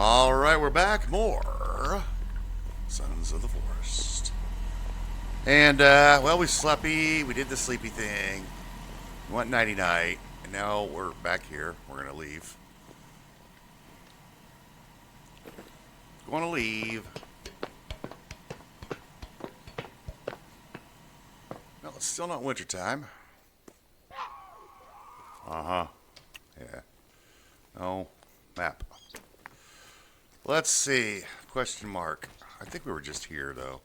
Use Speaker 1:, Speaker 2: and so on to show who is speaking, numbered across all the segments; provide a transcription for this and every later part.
Speaker 1: All right, we're back. More Sons of the Forest. And, well, we did the sleepy thing. We went nighty night. And now we're back here. We're going to leave. Going to leave. No, it's still not wintertime. Uh huh. Yeah. No. Map. Let's see. Question mark. I think we were just here, though.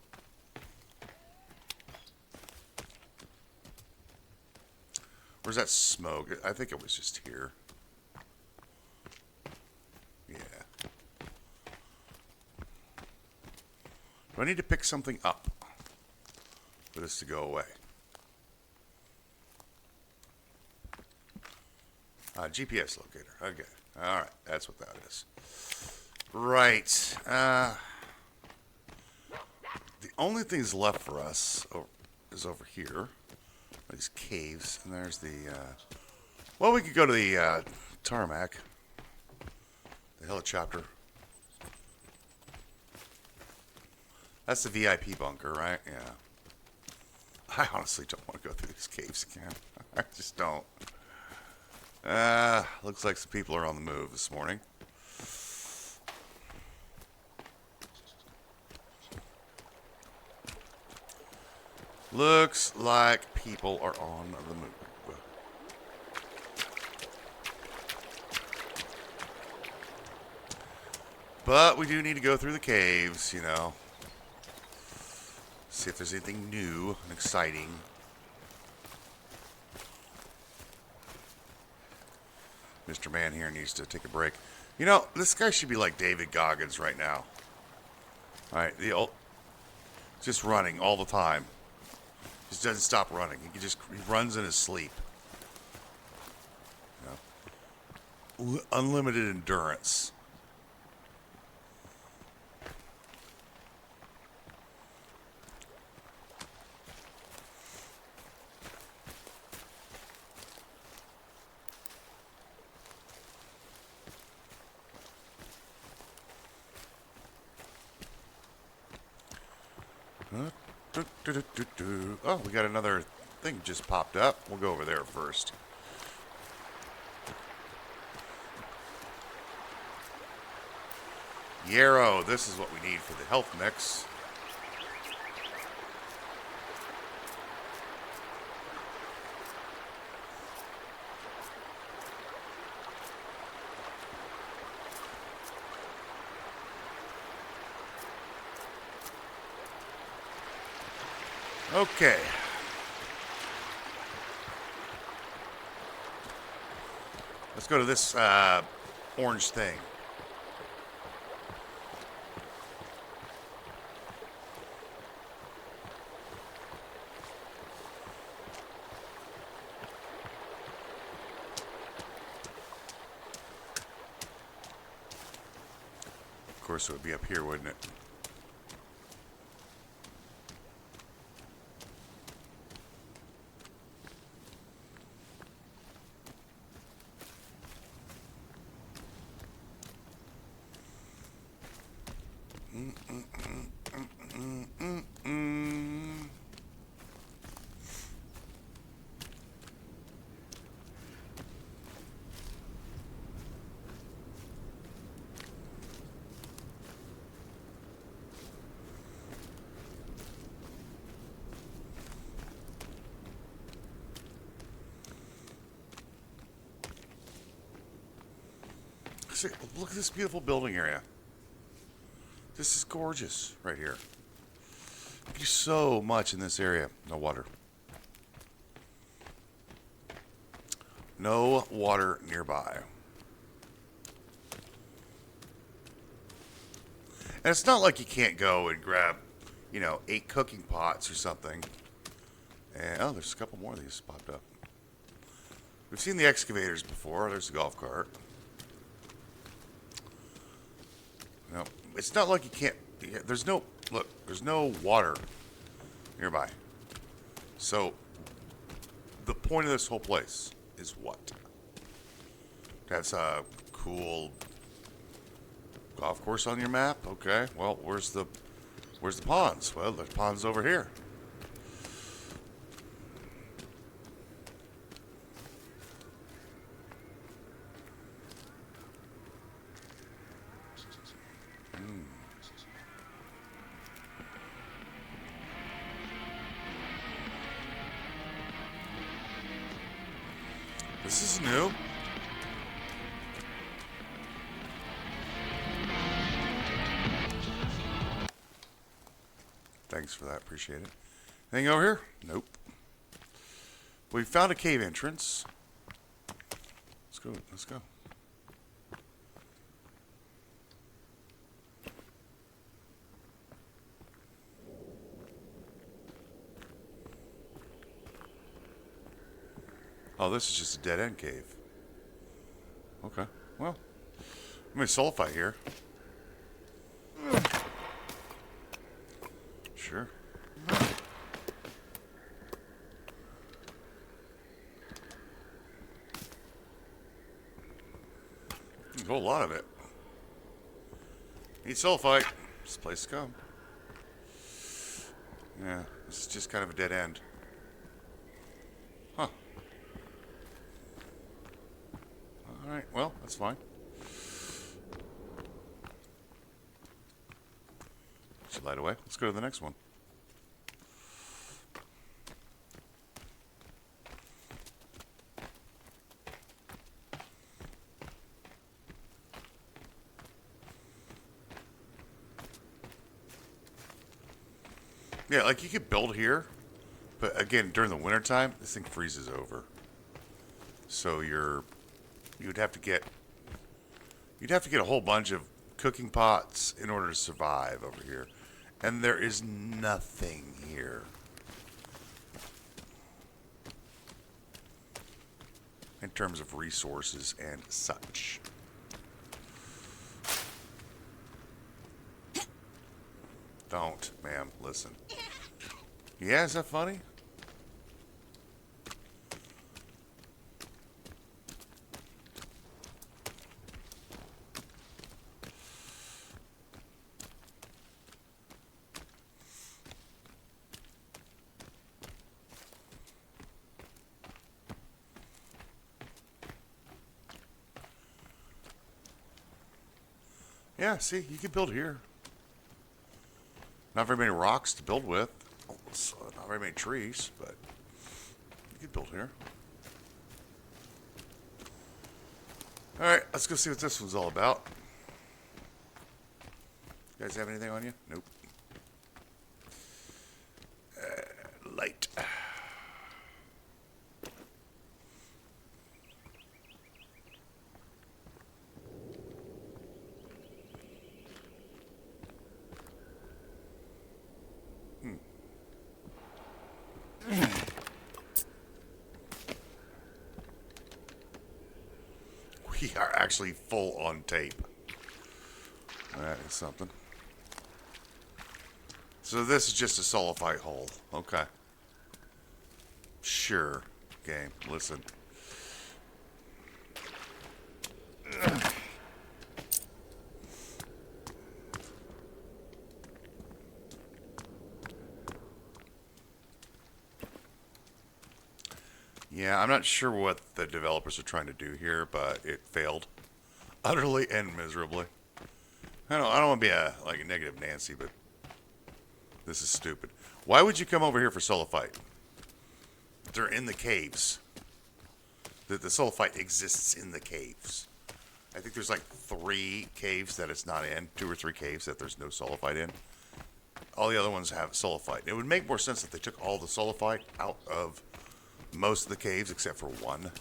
Speaker 1: Where's that smoke? I think it was just here. Yeah. Do I need to pick something up for this to go away? GPS locator. Okay. All right. That's what that is. Right. The only things left for us is over here. These caves. And there's the... well, we could go to the tarmac. The helicopter. That's the VIP bunker, right? Yeah. I honestly don't want to go through these caves again. I just don't. Looks like some people are on the move this morning. Looks like people are on the move. But we do need to go through the caves, you know. See if there's anything new and exciting. Mr. Man here needs to take a break. You know, this guy should be like David Goggins right now. Alright, just running all the time. Just doesn't stop running. He runs in his sleep. You know, unlimited endurance. Oh, we got another thing just popped up. We'll go over there first. Yarrow, this is what we need for the health mix. Okay. Let's go to this orange thing. Of course, it would be up here, wouldn't it? See, look at this beautiful building area. This is gorgeous right here. There's so much in this area. No water. No water nearby. And it's not like you can't go and grab, 8 cooking pots or something. And, oh, there's a couple more of these popped up. We've seen the excavators before. There's the golf cart. It's not like you can't. There's no water nearby. So the point of this whole place is what? That's a cool golf golf course on your map? Okay. Well, where's the ponds? Well, the ponds over here. This is new. Thanks for that. Appreciate it. Anything over here? Nope. We found a cave entrance. Let's go. Let's go. Oh, this is just a dead end cave. Okay. Well, let me sulfite here. Sure. A whole lot of it. Need sulfite. This place to come. Yeah, this is just kind of a dead end. Huh. Alright, well, that's fine. Should light away. Let's go to the next one. Yeah, like you could build here, but again, during the wintertime, this thing freezes over. So you'd have to get a whole bunch of cooking pots in order to survive over here. And there is nothing here. In terms of resources and such. Don't, ma'am, listen. Yeah, is that funny? Yeah, see, you can build here. Not very many rocks to build with. Not very many trees, but you can build here. Alright, let's go see what this one's all about. You guys have anything on you? Nope. Light. We are actually full on tape. That is something. So this is just a sulfite hole. Okay. Sure. Game. Listen. Yeah, I'm not sure what the developers are trying to do here, but it failed utterly and miserably. I don't want to be a negative Nancy, but this is stupid. Why would you come over here for sulfite? They're in the caves. The sulfite exists in the caves. I think there's like 3 caves that it's not in, 2 or 3 caves that there's no sulfite in. All the other ones have sulfite. It would make more sense if they took all the sulfite out of most of the caves except for one.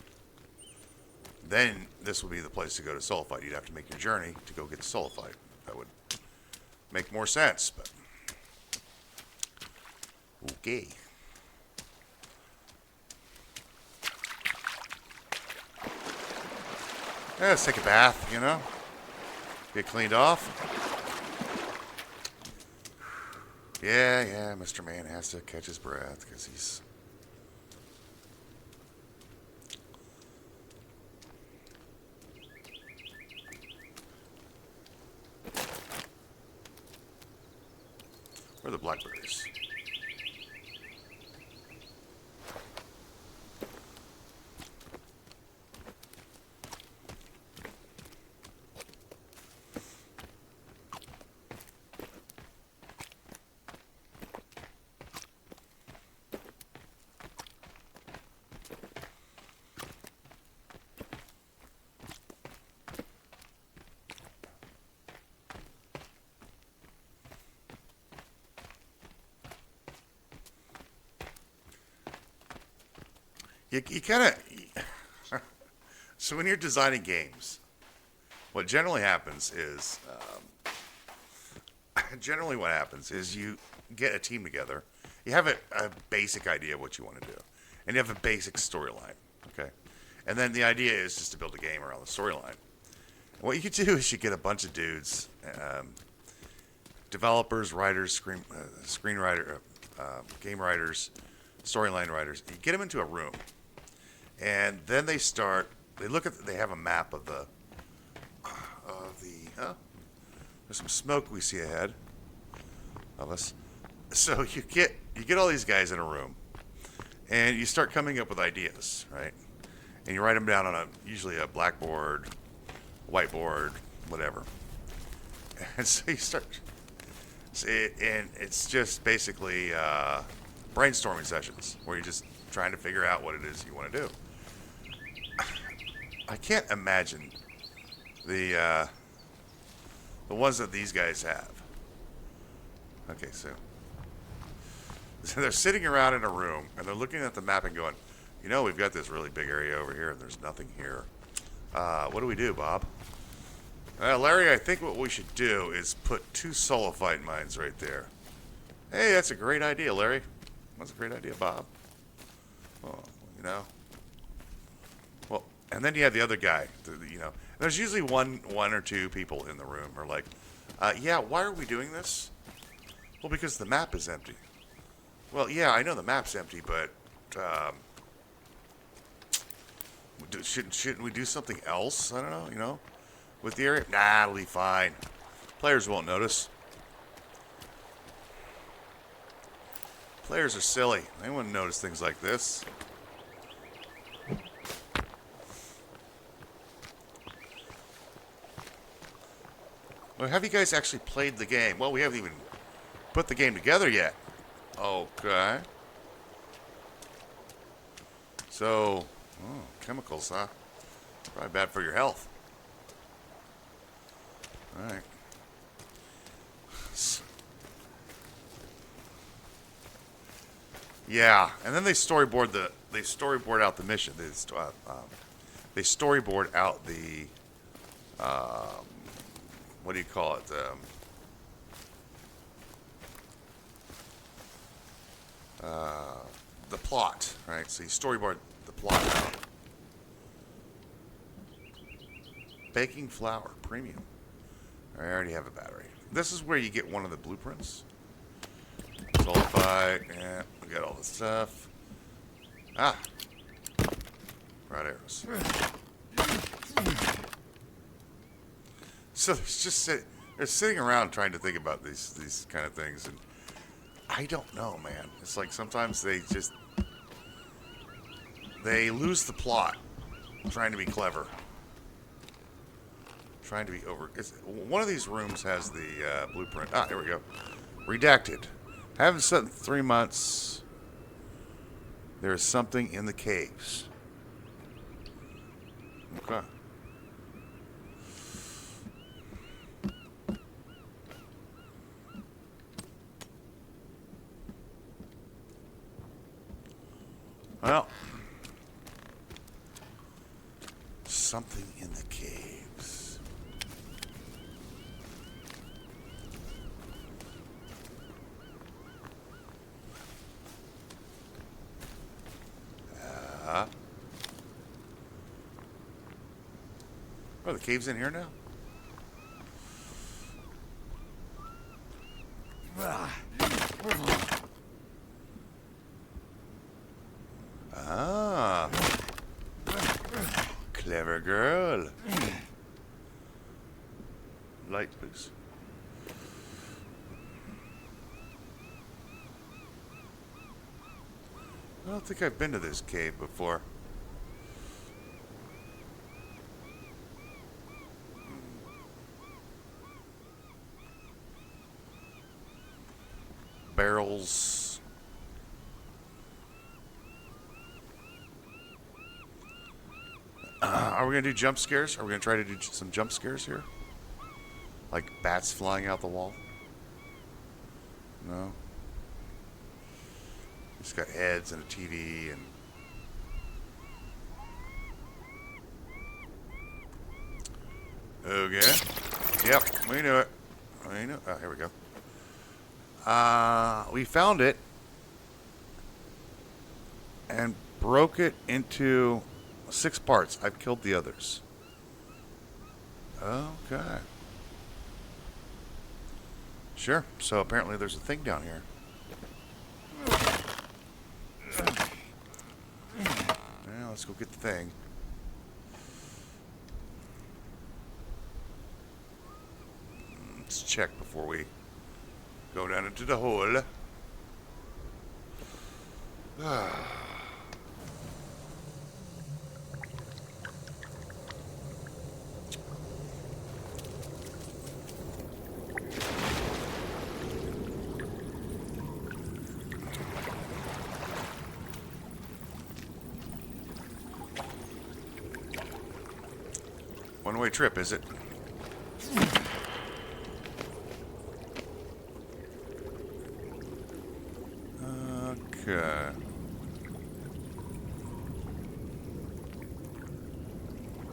Speaker 1: Then this would be the place to go to sulfite. You'd have to make your journey to go get the sulfite. That would make more sense, but okay. Yeah, let's take a bath, you know? Get cleaned off. Yeah, Mr. Man has to catch his breath because he's... Where are the blackberries? You kind of so when you're designing games, what generally happens is generally what happens is you get a team together. You have a basic idea of what you want to do, and you have a basic storyline. Okay, and then the idea is just to build a game around the storyline. What you do is you get a bunch of dudes, developers, writers, screenwriter, game writers, storyline writers. You get them into a room. And then they start. They look at. They have a map of the. There's some smoke we see ahead of us. So you get all these guys in a room, and you start coming up with ideas, right? And you write them down on usually a blackboard, whiteboard, whatever. And so you start. And it's just basically brainstorming sessions where you're just trying to figure out what it is you want to do. I can't imagine the ones that these guys have. Okay, so they're sitting around in a room and they're looking at the map and going, you know, we've got this really big area over here and there's nothing here. What do we do, Bob? Larry, I think what we should do is put 2 sulfite mines right there. Hey, that's a great idea, Larry. That's a great idea, Bob. Well, you know. Well, and then you have the other guy. You know, there's usually one or two people in the room are like, yeah, why are we doing this? Well, because the map is empty. Well, yeah, I know the map's empty, but shouldn't we do something else? I don't know, you know, with the area. Nah, it'll be fine. Players won't notice. Players are silly. They wouldn't notice things like this. Well, have you guys actually played the game? Well, we haven't even put the game together yet. Okay. So, chemicals, huh? Probably bad for your health. All right. Yeah, and then they storyboard out the mission. They storyboard out the what do you call it? The plot, right? So you storyboard the plot out. Baking flour, premium. I already have a battery. This is where you get one of the blueprints. Sulfite, yeah, we got all the stuff. Ah, bright arrows. So they're sitting around trying to think about these kind of things, and I don't know, man. It's like sometimes they lose the plot trying to be clever, trying to be over. One of these rooms has the blueprint. Ah, here we go. Redacted. Haven't slept in 3 months. There is something in the caves. Okay. Well, something in the caves. Are the caves in here now? Ah. Clever girl. Light, please. I don't think I've been to this cave before. Barrels. Are we going to do jump scares? Are we going to try to do some jump scares here? Like bats flying out the wall? No. It's got heads and a TV and... Okay. Yep, we knew it. We knew. Oh, here we go. We found it and broke it into 6 parts. I've killed the others. Okay. Sure. So apparently there's a thing down here. Yeah, let's go get the thing. Let's check before we go down into the hole. One-way trip, is it? Okay.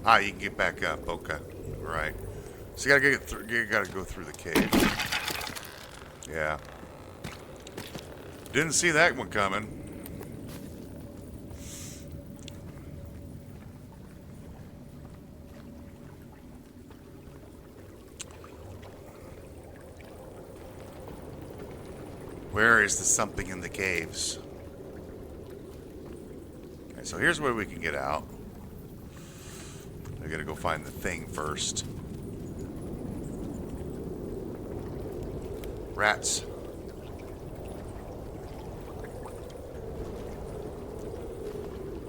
Speaker 1: Ah, you can get back up. Okay, right. So you gotta get through. You gotta go through the cave. Yeah. Didn't see that one coming. Where is the something in the caves? Okay, so here's where we can get out. I gotta go find the thing first. Rats.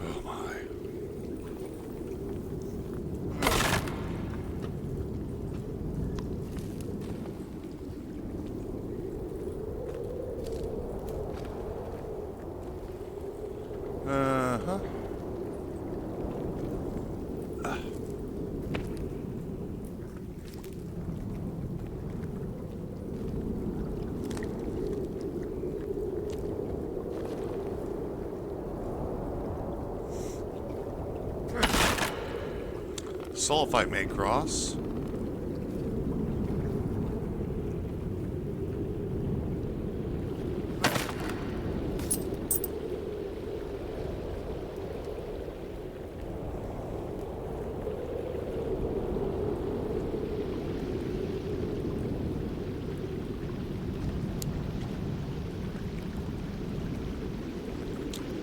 Speaker 1: Oh my. Uh-huh. Sulfite may cross.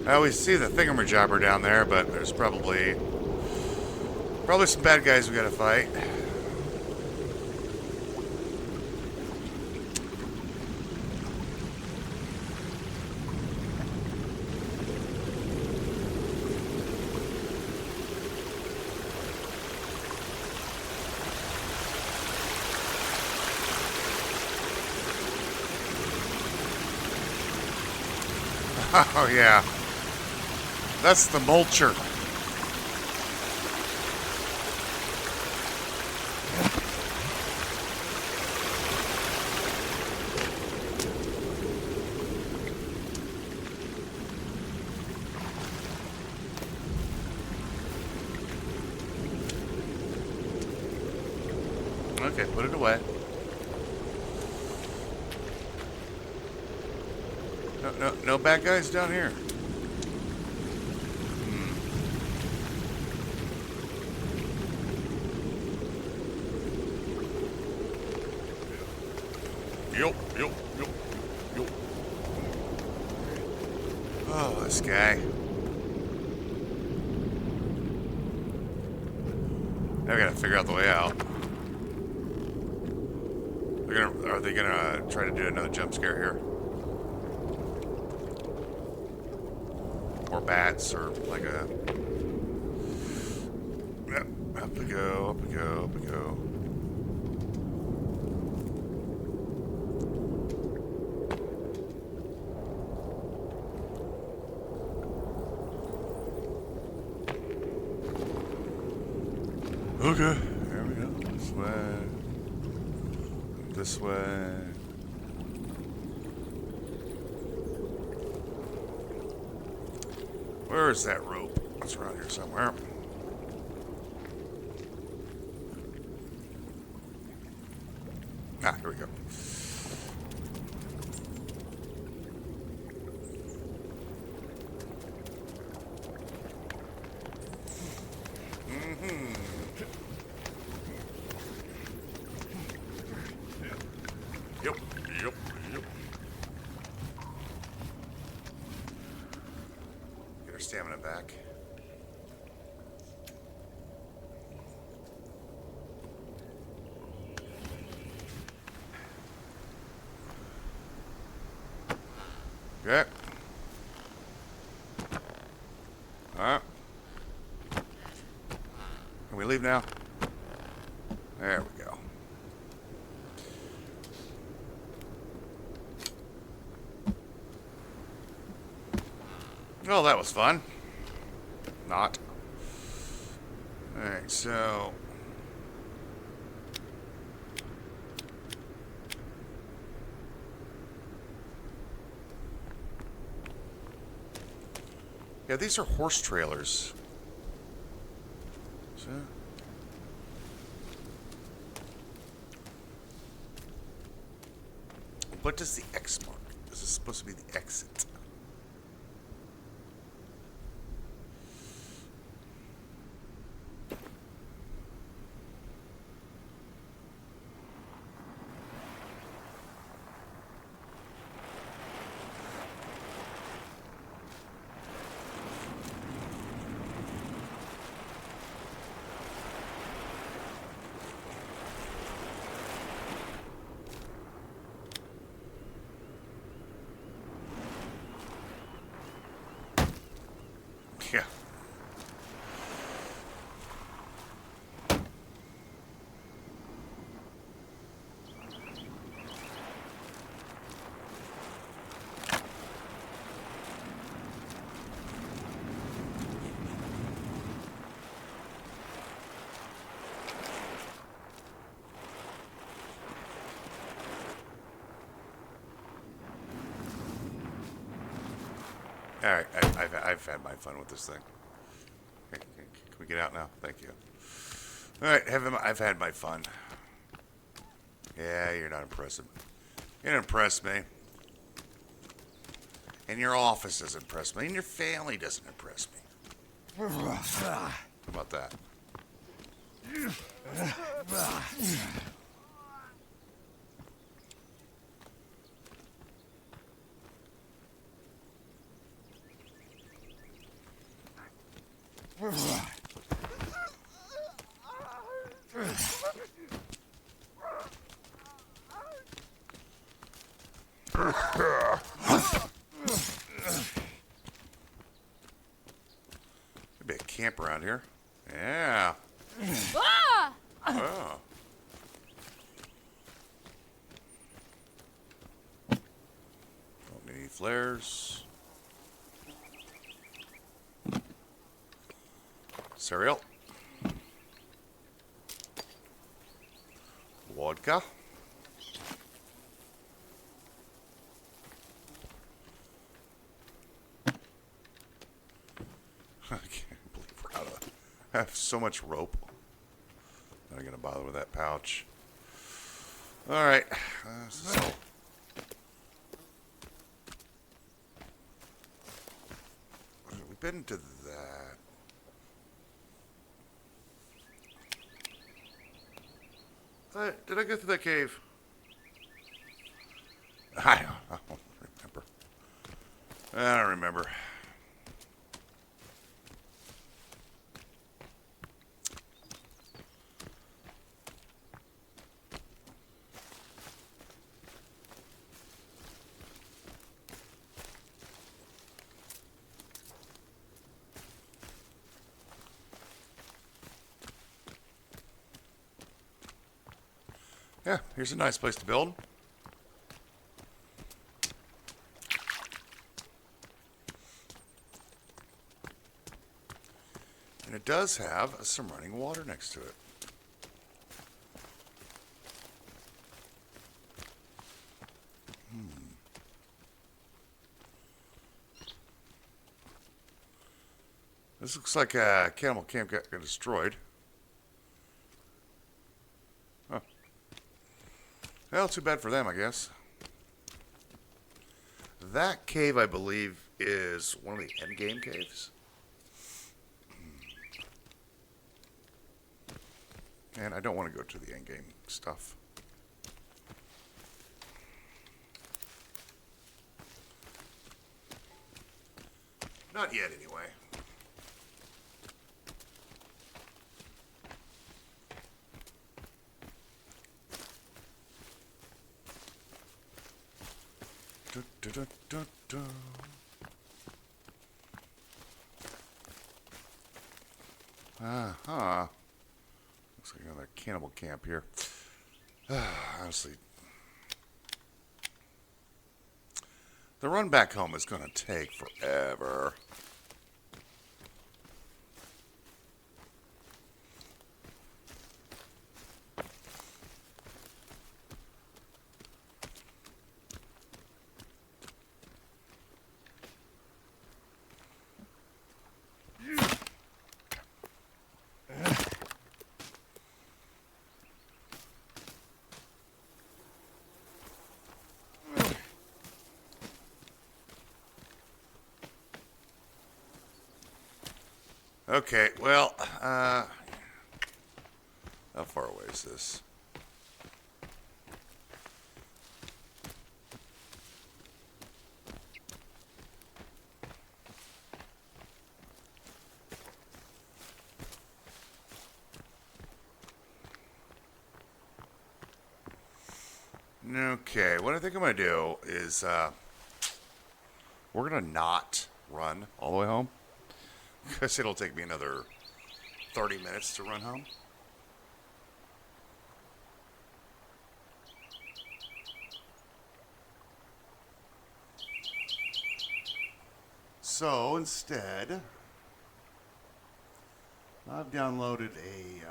Speaker 1: I always see the thingamajobber down there, but there's probably some bad guys we gotta fight. Oh yeah. That's the mulcher. Okay, put it away. No bad guys down here. Yup. Oh, this guy. Now we gotta figure out the way out. Are they gonna try to do another jump scare here? or bats or like a. Yep, up we go, up we go, up we go. Okay, there we go. This way. This way. Where is that rope? It's around here somewhere. Ah, here we go. Yep, yep, yep. Get our stamina back. Okay. Alright. Can we leave now? There we go. Well, that was fun. Not. Alright, so... Yeah, these are horse trailers. So... What does the X mark? This is supposed to be the exit. Yeah. All right, I've had my fun with this thing. Okay, can we get out now? Thank you. All right, I've had my fun. Yeah, you're not impressive. You don't impress me. And your office doesn't impress me. And your family doesn't impress me. How about that? Could be a camp around here. Yeah.
Speaker 2: Ah!
Speaker 1: Oh. Don't need any flares. Cereal. Vodka. I can't believe we're out of. I have so much rope. Not gonna bother with that pouch. All right. So. We've been to that. Did I go through that cave? I don't remember. I don't remember. Yeah, here's a nice place to build. And it does have some running water next to it. This looks like a cannibal camp got destroyed. Huh. Well, too bad for them, I guess. That cave, I believe, is one of the endgame caves. And I don't want to go to the endgame stuff. Not yet, anyway. Da, da, da, da, da. Uh-huh. Looks like another cannibal camp here. Honestly, the run back home is going to take forever. Okay, well, how far away is this? Okay, what I think I'm going to do is we're going to not run all the way home because it'll take me another 30 minutes to run home. So instead, I've downloaded a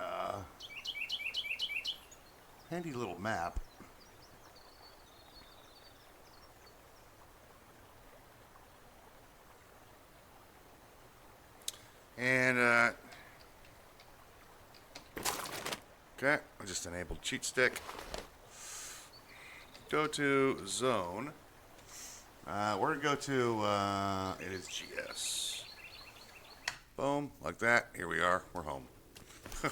Speaker 1: handy little map. And, okay, I just enabled cheat stick. Go to zone. We're going to go to, it is GS. Boom, like that. Here we are. We're home.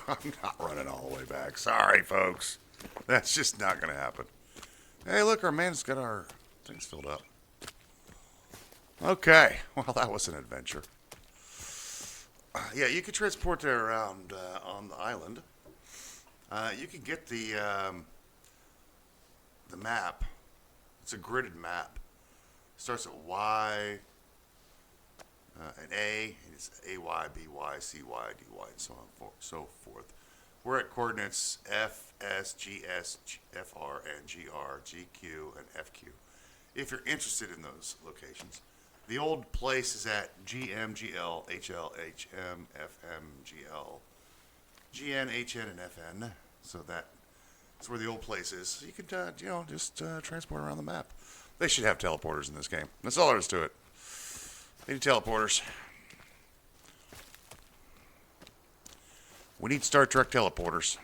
Speaker 1: I'm not running all the way back. Sorry, folks. That's just not going to happen. Hey, look, our man's got our things filled up. Okay, well, that was an adventure. Yeah, you can transport it around on the island. You can get the map. It's a gridded map. It starts at Y, and A. It's A, Y, B, Y, C, Y, D, Y, and so forth. We're at coordinates F, S, G, S, F, R, and G, R, G, Q, and F, Q. If you're interested in those locations. The old place is at GM, GL, HL, HM, FM, GL, GN, HN, and FN. So that's where the old place is. So you could, just transport around the map. They should have teleporters in this game. That's all there is to it. They need teleporters. We need Star Trek teleporters.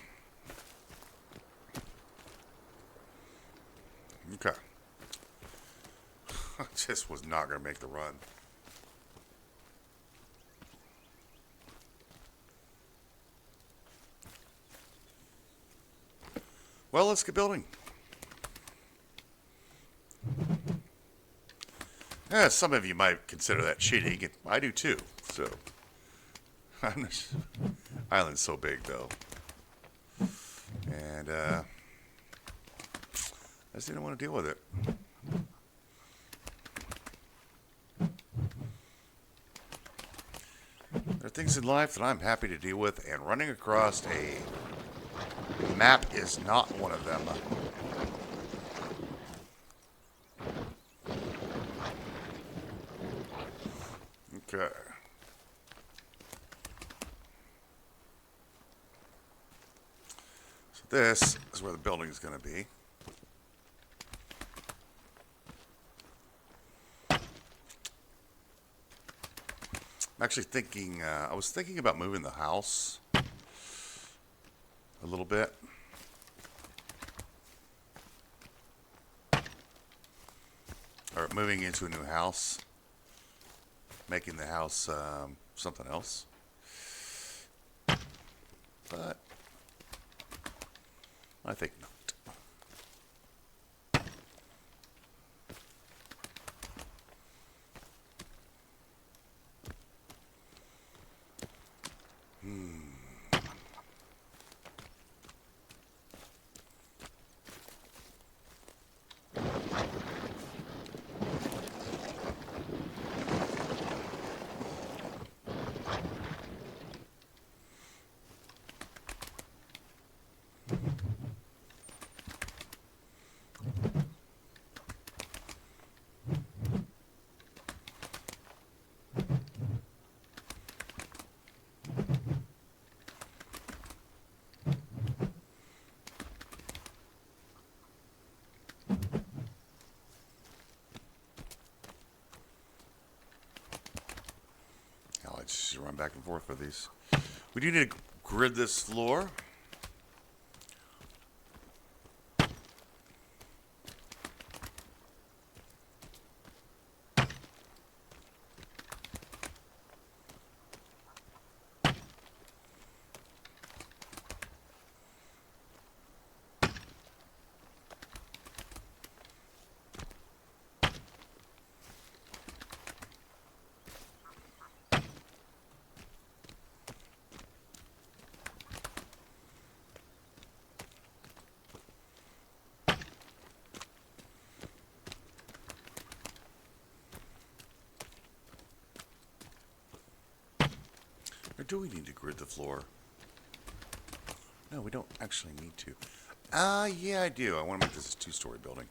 Speaker 1: Okay. I just was not going to make the run. Well, let's get building. Yeah, some of you might consider that cheating. I do too. So, island's so big though, and I just didn't want to deal with it. There are things in life that I'm happy to deal with, and running across a Map is not one of them. Okay. So this is where the building is going to be. I'm actually thinking, I was thinking about moving the house a little bit. Or moving into a new house. Making the house something else. But I think not. I just run back and forth with these. We do need to grid this floor. Or do we need to grid the floor? No, we don't actually need to. Yeah, I do. I want to make this a two-story building.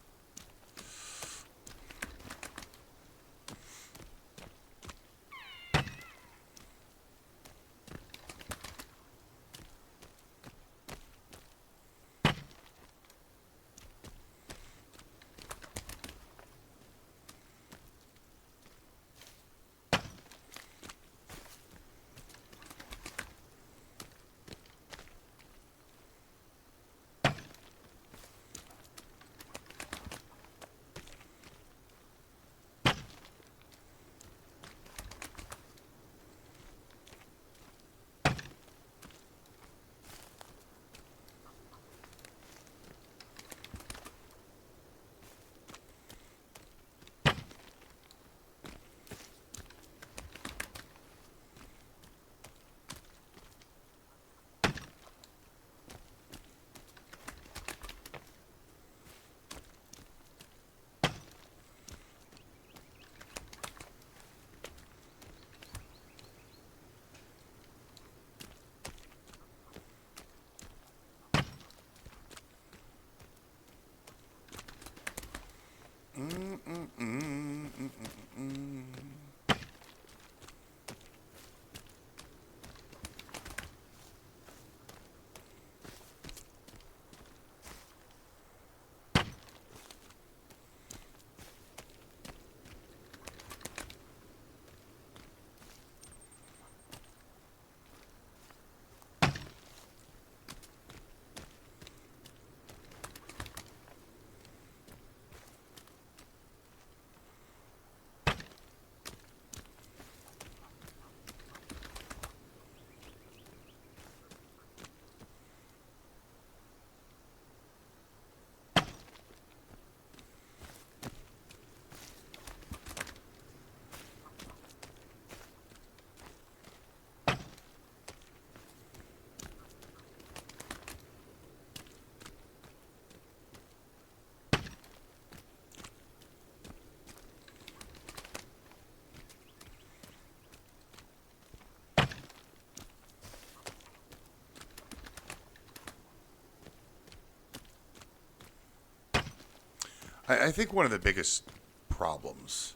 Speaker 1: I think one of the biggest problems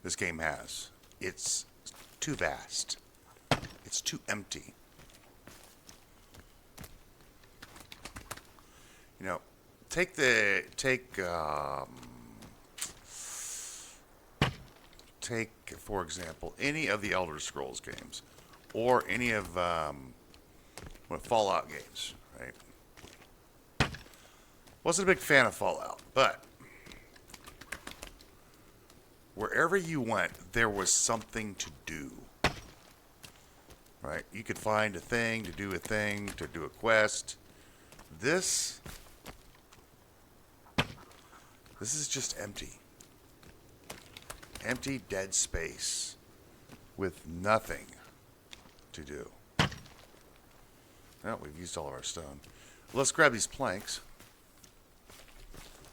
Speaker 1: this game has, it's too vast. It's too empty. You know, take for example any of the Elder Scrolls games, or any of Fallout games. Right? Wasn't a big fan of Fallout, but wherever you went, there was something to do. Right? You could find a thing, to do a quest. This is just empty. Empty, dead space with nothing to do. Well, we've used all of our stone. Let's grab these planks.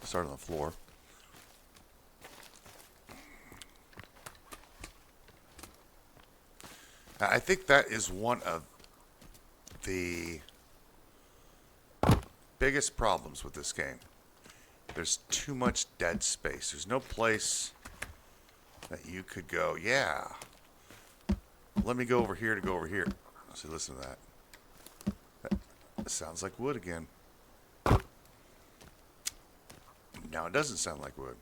Speaker 1: Start on the floor. I think that is one of the biggest problems with this game. There's too much dead space. There's no place that you could go, yeah, let me go over here to go over here. See, listen to that. That sounds like wood again. Now it doesn't sound like wood.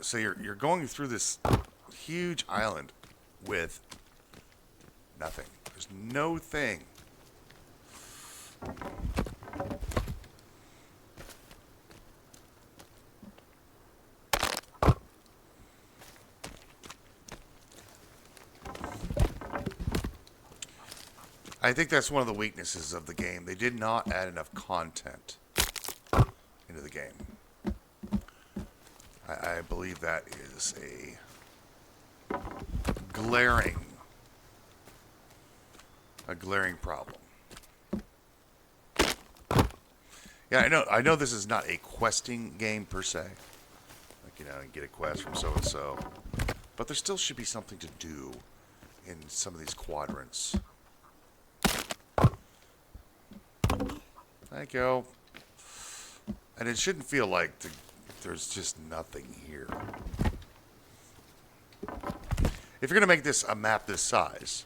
Speaker 1: So you're going through this huge island with nothing. There's no thing. I think that's one of the weaknesses of the game. They did not add enough content into the game. I believe that is a glaring problem. Yeah, I know this is not a questing game per se. Like, you get a quest from so and so, but there still should be something to do in some of these quadrants. Thank you. And it shouldn't feel like there's just nothing here. If you're going to make this a map this size,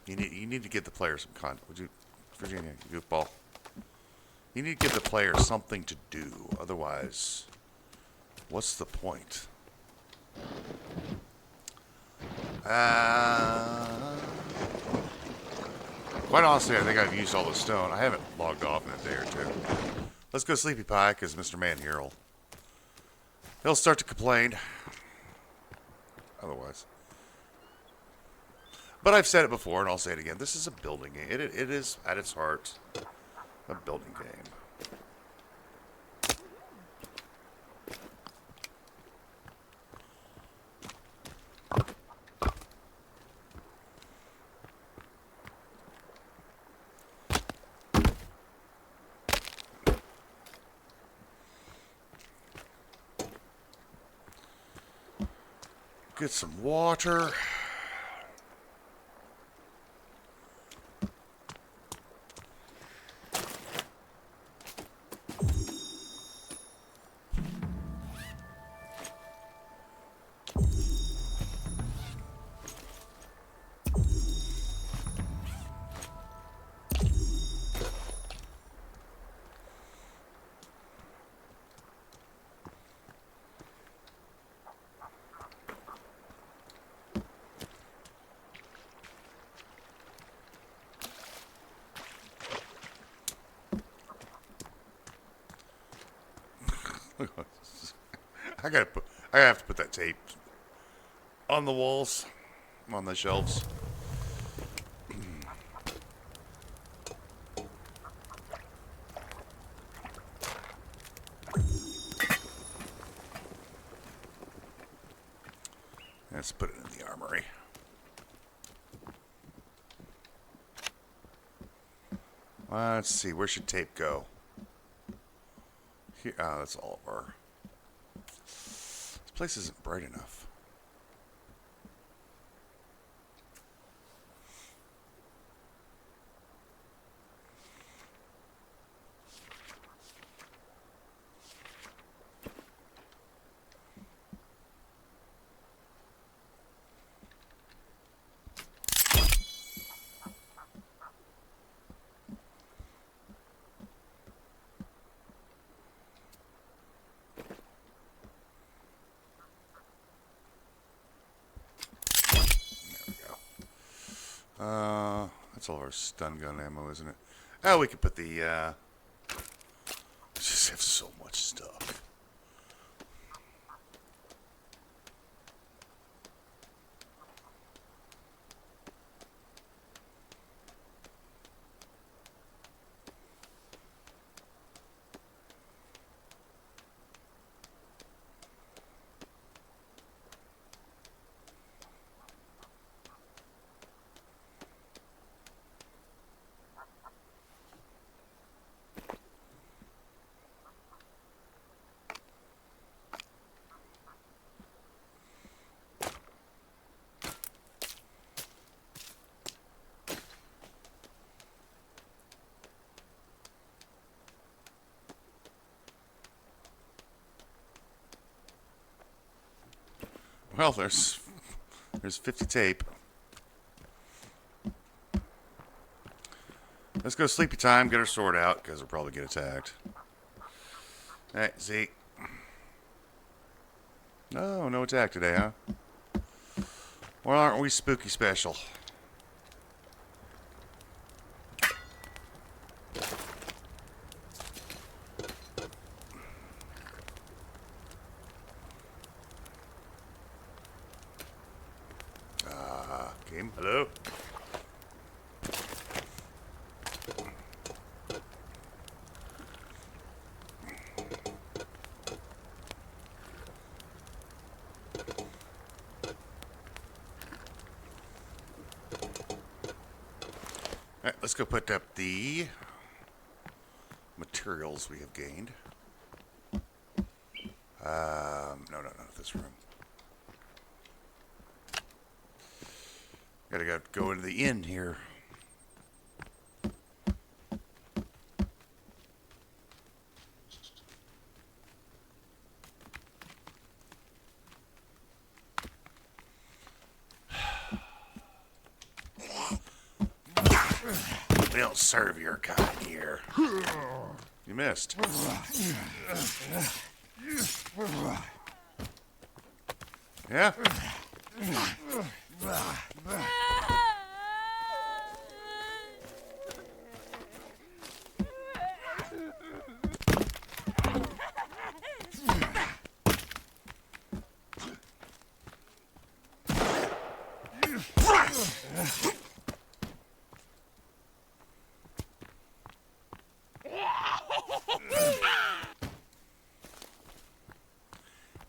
Speaker 1: you need to give the player some content. Would you, Virginia, you goofball? You need to give the player something to do. Otherwise, what's the point? Quite honestly, I think I've used all the stone. I haven't logged off in a day or two. Let's go Sleepy Pie, because Mr. Man here he'll start to complain. Otherwise. But I've said it before, and I'll say it again. This is a building game. It is, at its heart, a building game. Get some water. I have to put that tape on the walls, on the shelves. Let's put it in the armory. Let's see, where should tape go? Here, that's all of our... This place isn't bright enough. That's all our stun gun ammo, isn't it? Oh, we could put the, just have so much stuff. Well, there's 50 tape. Let's go sleepy time, get our sword out, because we'll probably get attacked. Hey, Zeke. No attack today, huh? Well, aren't we spooky special? Game, hello? Alright, let's go put up the materials we have gained. No, not this room. Gotta go into the inn here. We don't serve your kind here. You missed. Yeah?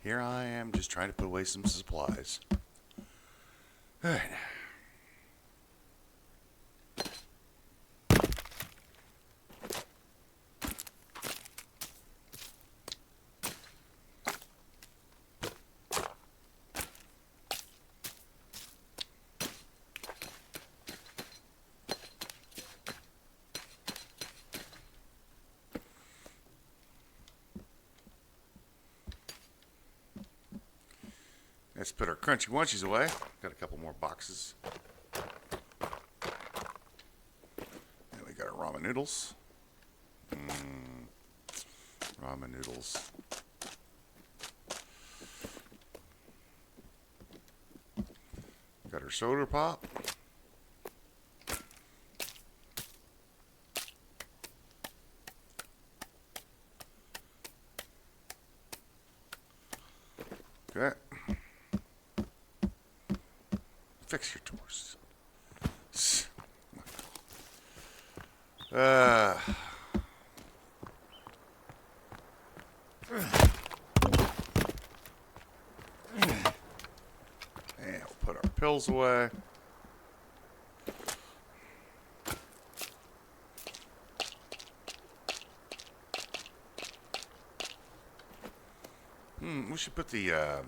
Speaker 1: Here I am just trying to put away some supplies. Alright. Let's put our crunchy munchies away. Got a couple more boxes. And we got our ramen noodles. Ramen noodles. Got our soda pop. Okay. Fix your doors. And we'll put our pills away. We should put the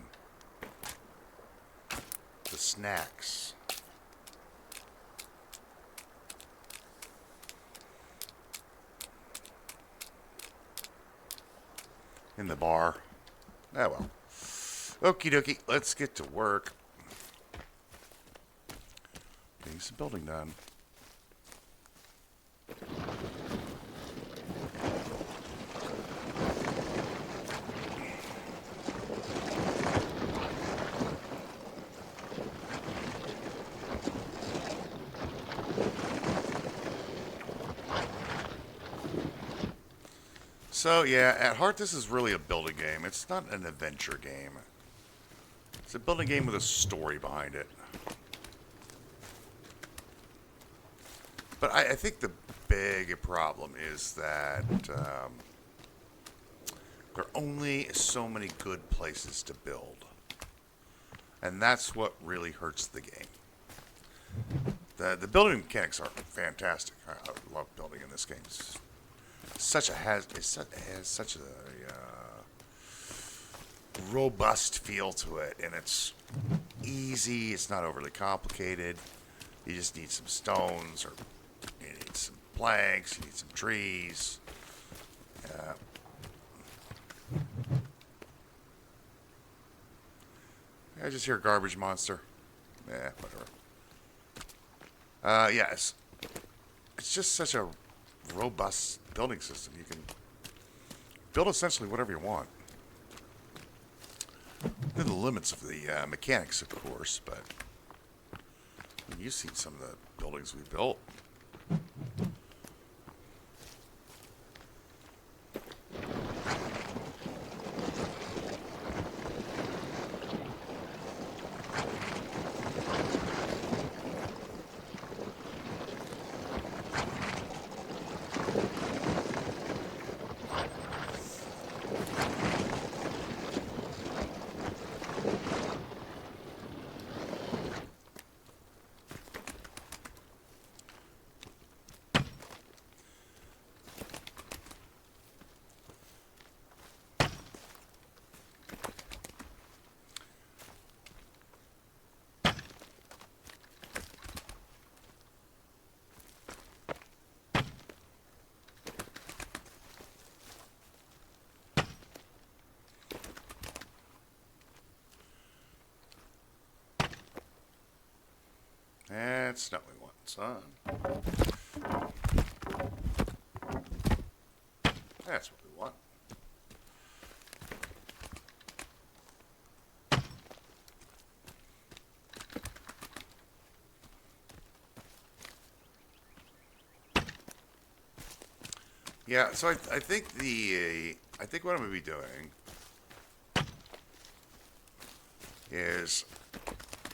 Speaker 1: snacks. In the bar. Oh well. Okie dokie, let's get to work. Getting some building done. So yeah, at heart, this is really a building game. It's not an adventure game. It's a building game with a story behind it. But I think the big problem is that there are only so many good places to build. And that's what really hurts the game. The building mechanics are fantastic. I love building in this game. It's such a has such a robust feel to it, and it's easy. It's not overly complicated. You just need some stones, or you need some planks. You need some trees. I just hear garbage monster. Yeah, whatever. Yes. It's just such a robust building system. You can build essentially whatever you want. Within the limits of the mechanics, of course, but you've seen some of the buildings we built. That's not what we want, son. That's what we want. Yeah, so I think I think what I'm gonna be doing is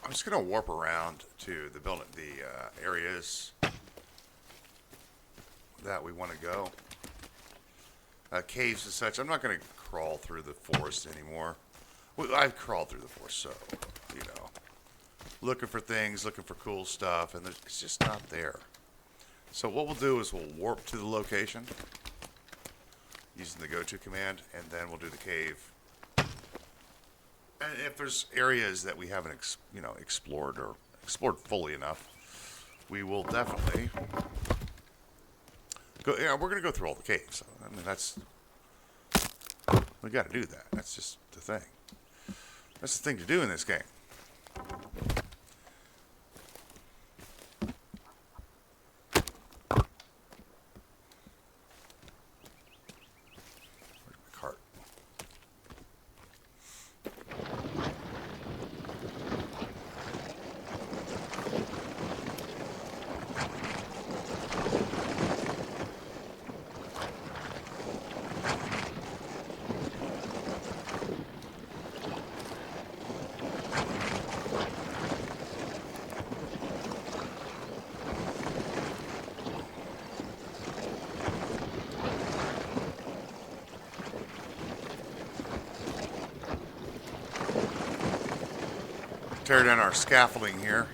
Speaker 1: I'm just gonna warp around to the building, the areas that we want to go, caves and such. I'm not gonna crawl through the forest anymore. Well, I've crawled through the forest, so you know, looking for things, looking for cool stuff, and it's just not there. So what we'll do is we'll warp to the location using the go-to command, and then we'll do the cave. And if there's areas that we haven't, explored or explored fully enough, we will definitely go. Yeah, we're gonna go through all the caves. So, I mean, we got to do that. That's just the thing. That's the thing to do in this game. Where's my cart? Tear down our scaffolding here.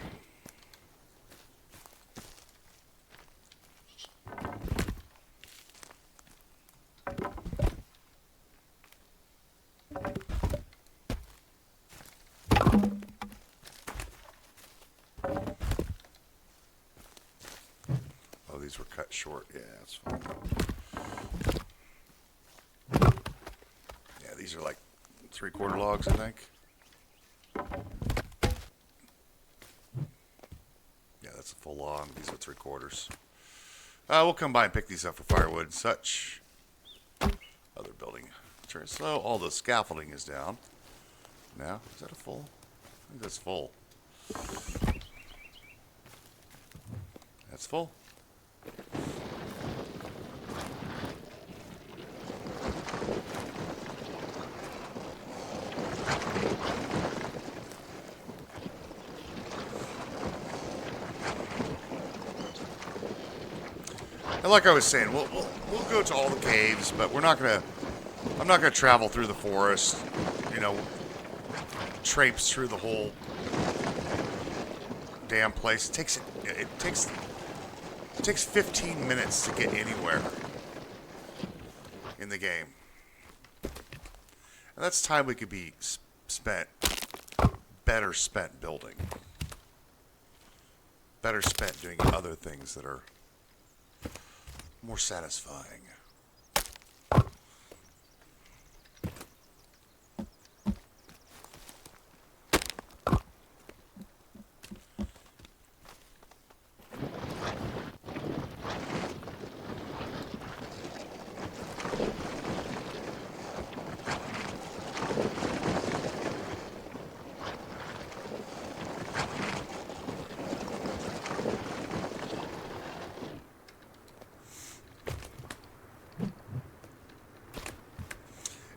Speaker 1: Oh, these were cut short. Yeah, that's fine. Yeah, these are like 3/4 logs, I think. That's a full log. These are 3/4. We'll come by and pick these up for firewood and such. Other building. So all the scaffolding is down. Now, is that a full? I think that's full. That's full. And like I was saying, we'll go to all the caves, but we're not gonna. I'm not gonna travel through the forest. You know, traipse through the whole damn place. It takes 15 minutes to get anywhere in the game, and that's time we could be spent better spent building, better spent doing other things that are more satisfying.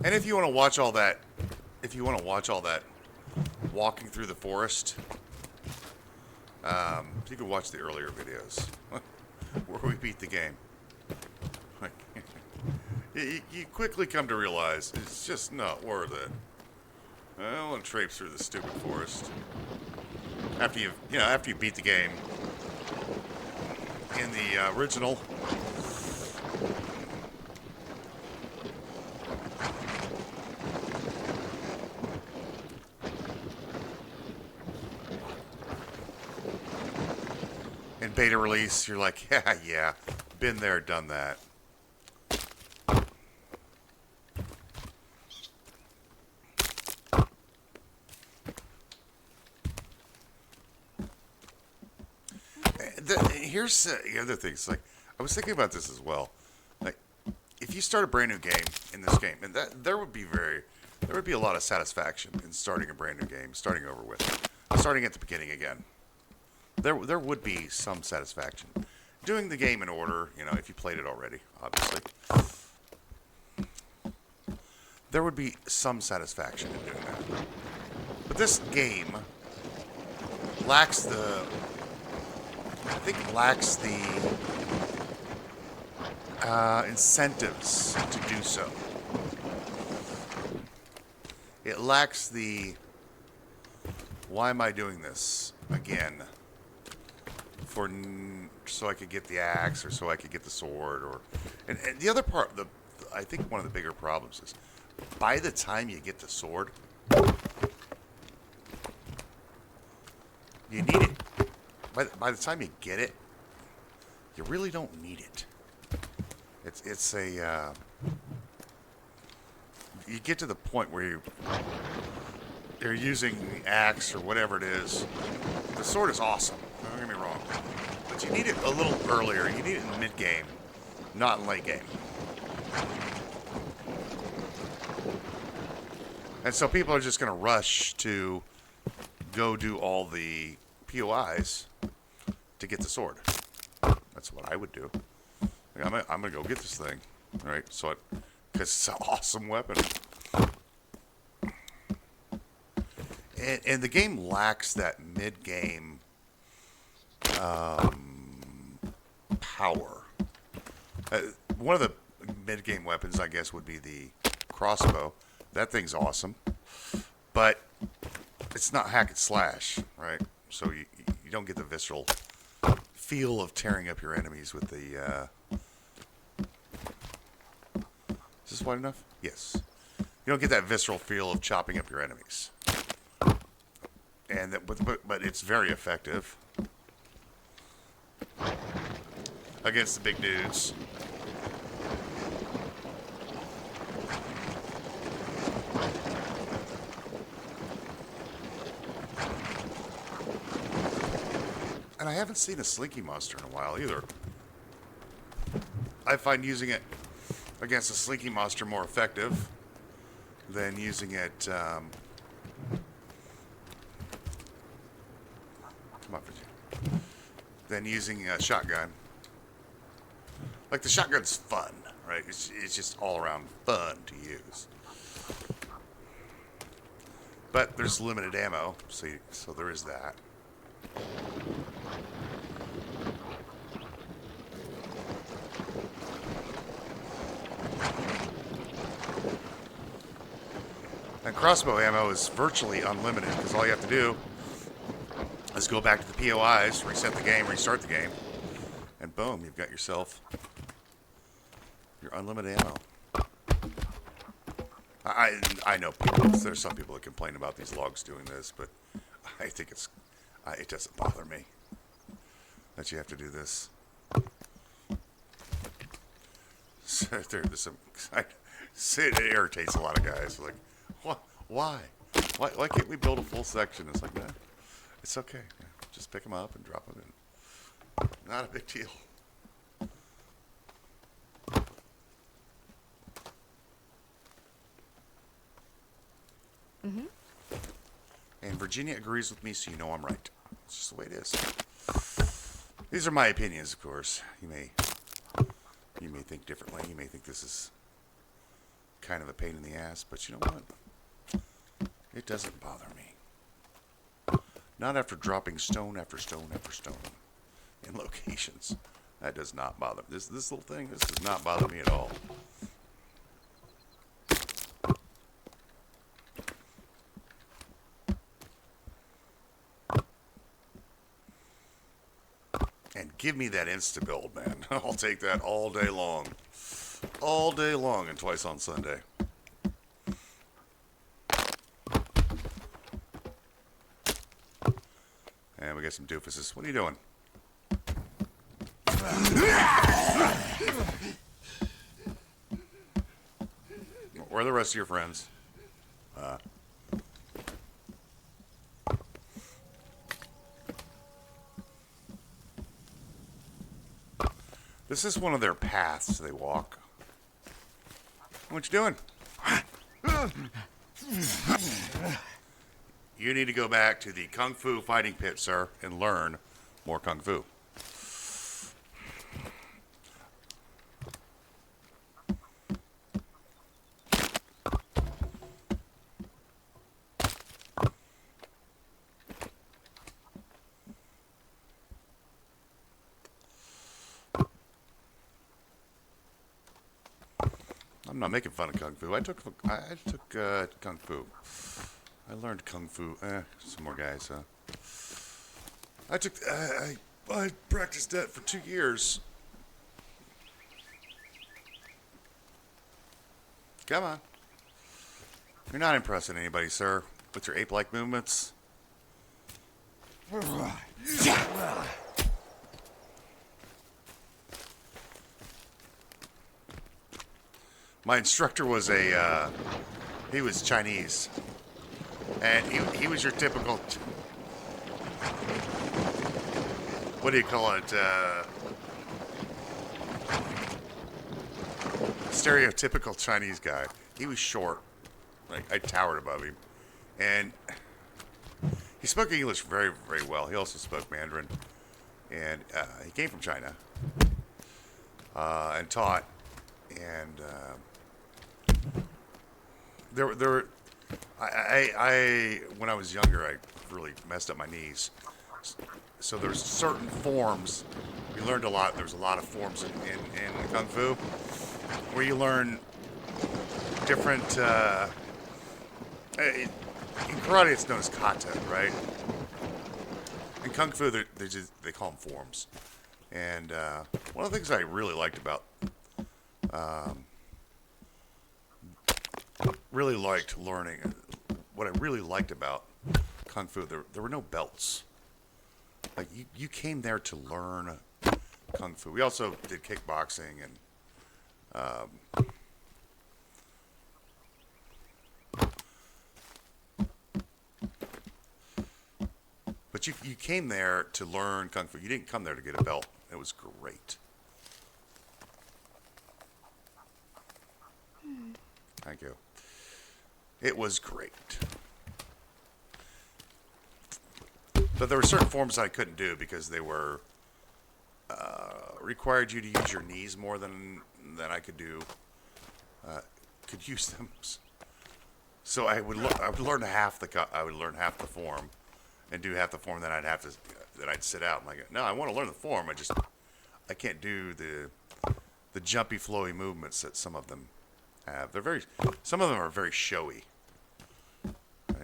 Speaker 1: And if you want to watch all that, walking through the forest, you can watch the earlier videos where we beat the game. You quickly come to realize it's just not worth it. I don't want to traipse through the stupid forest after you beat the game in the original. In beta release, you're like, yeah, been there, done that. Here's the other thing. It's like, I was thinking about this as well. Like, if you start a brand new game in this game, and there would be a lot of satisfaction in starting a brand new game, starting over with, starting at the beginning again. There would be some satisfaction doing the game in order. You know, if you played it already, obviously, there would be some satisfaction in doing that. But this game lacks the incentives to do so. It lacks the why am I doing this again? So I could get the axe, or so I could get the sword, and the other part, I think one of the bigger problems is by the time you get the sword, you need it. By the time you get it, you really don't need it. You get to the point where you're using the axe or whatever it is. The sword is awesome. Don't get me wrong. But you need it a little earlier. You need it in mid-game, not in late game. And so people are just going to rush to go do all the POIs to get the sword. That's what I would do. Like, I'm going to go get this thing, right? Because it's an awesome weapon. And the game lacks that mid-game power. One of the mid-game weapons, I guess, would be the crossbow. That thing's awesome, but it's not hack and slash, right? So you don't get the visceral feel of tearing up your enemies with the. Is this wide enough? Yes. You don't get that visceral feel of chopping up your enemies, but it's very effective against the big dudes. And I haven't seen a Slinky Monster in a while either. I find using it against a Slinky Monster more effective than using it. Come on, Virginia. Than using a shotgun. Like, the shotgun's fun, right? It's just all around fun to use. But there's limited ammo, so there is that. And crossbow ammo is virtually unlimited because all you have to do is go back to the POIs, reset the game, restart the game, and boom, you've got yourself your unlimited ammo. I know people, there's some people that complain about these logs doing this, but I think it doesn't bother me that you have to do this. There's some, it irritates a lot of guys. Like, what? Why? Why can't we build a full section? It's like, nah, it's okay. Yeah, just pick them up and drop them in. Not a big deal.
Speaker 2: Mm-hmm.
Speaker 1: And Virginia agrees with me, so you know I'm right. It's just the way it is. These are my opinions, of course. You may think differently. You may think this is kind of a pain in the ass, but you know what? It doesn't bother me. Not after dropping stone after stone after stone in locations. That does not bother me. This little thing, this does not bother me at all. And give me that insta build, man. I'll take that all day long. All day long and twice on Sunday. And we got some doofuses. What are you doing? Where are the rest of your friends? This is one of their paths they walk. What you doing? You need to go back to the Kung Fu fighting pit, sir, and learn more Kung Fu. I'm not making fun of Kung Fu. I took Kung Fu. I learned Kung Fu. Some more guys, huh? I practiced that for 2 years. Come on. You're not impressing anybody, sir, with your ape-like movements. My instructor was he was Chinese. And he was your typical, what do you call it, stereotypical Chinese guy. He was short. Like, I towered above him. And he spoke English very, very well. He also spoke Mandarin. And he came from China and taught. And when I was younger, I really messed up my knees. So there's certain forms. We learned a lot. There's a lot of forms in Kung Fu where you learn different. In karate, it's known as kata, right? In Kung Fu, they call them forms. And one of the things I really liked about what I really liked about Kung Fu, there were no belts. Like, you came there to learn Kung Fu. We also did kickboxing and but you came there to learn Kung Fu. You didn't come there to get a belt. It was great. Thank you. It was great. But there were certain forms I couldn't do because they were required you to use your knees more than I could do. Could use them. So I would learn half the form, and do half the form. Then I'd sit out. I'm like, no, I want to learn the form. I can't do the jumpy, flowy movements that some of them have. Some of them are very showy.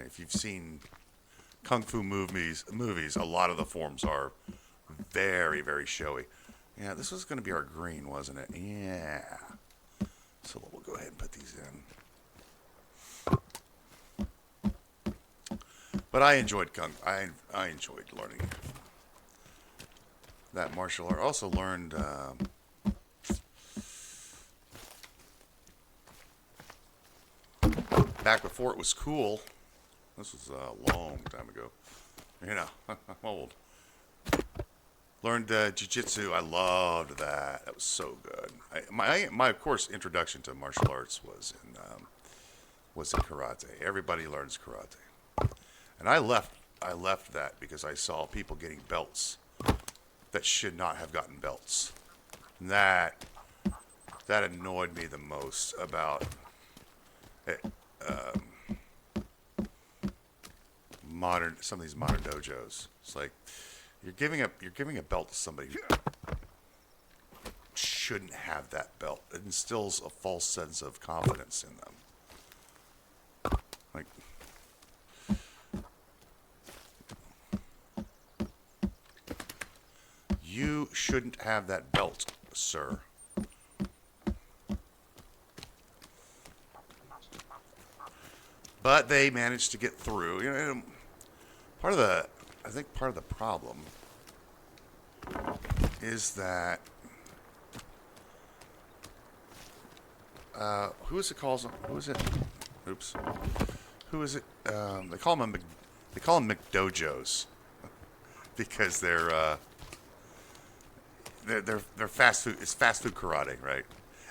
Speaker 1: If you've seen kung fu movies, a lot of the forms are very, very showy. Yeah, this was going to be our green, wasn't it? Yeah. So we'll go ahead and put these in. But I enjoyed I enjoyed learning that martial art. Also learned back before it was cool. This was a long time ago. You know, I'm old. Learned jiu-jitsu. I loved that. That was so good. My of course introduction to martial arts was in karate. Everybody learns karate, and I left that because I saw people getting belts that should not have gotten belts. And that annoyed me the most about it, some of these modern dojos. It's like you're giving a belt to somebody who shouldn't have that belt. It instills a false sense of confidence in them. Like, you shouldn't have that belt, sir. But they managed to get through. You know, I think part of the problem is that who is it calls them? Who is it? Oops. Who is it? They call them McDojos because they're fast food. It's fast food karate, right?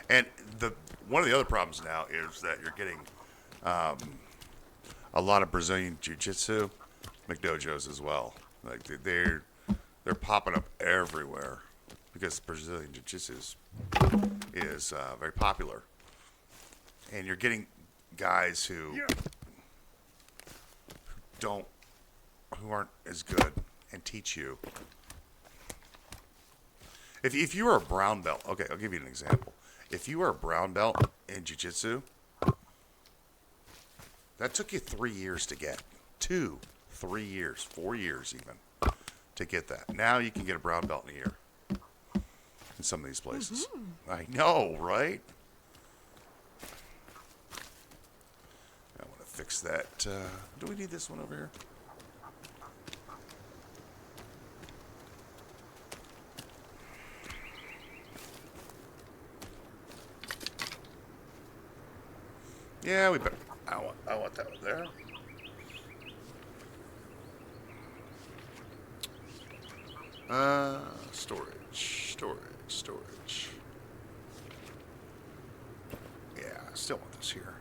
Speaker 1: And one of the other problems now is that you're getting a lot of Brazilian jiu-jitsu McDojos as well. Like they're popping up everywhere because Brazilian jiu-jitsu is very popular, and you're getting guys who aren't as good and teach you. If you were a brown belt, okay, I'll give you an example. If you were a brown belt in jiu-jitsu, that took you 3 years to get. 2, 3 years, 4 years even to get that. Now you can get a brown belt in a year in some of these places. Mm-hmm. I know, right? I want to fix that. Do we need this one over here? Yeah, we better. I want that one there. Storage. Yeah, I still want this here.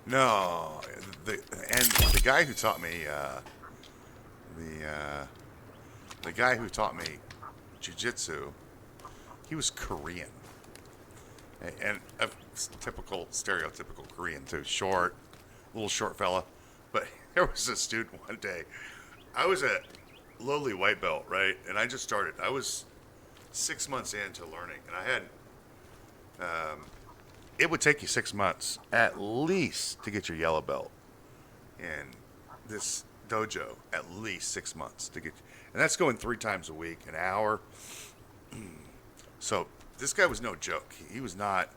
Speaker 1: No, the guy who taught me the guy who taught me jiu-jitsu, he was Korean, and a typical stereotypical Korean too, little short fella. But there was a student one day. I was a lowly white belt, right, and I just started. I was 6 months into learning, and I had. It would take you 6 months at least to get your yellow belt in this dojo. At least 6 months to get, and that's going 3 times a week, an hour. So this guy was no joke. He was not.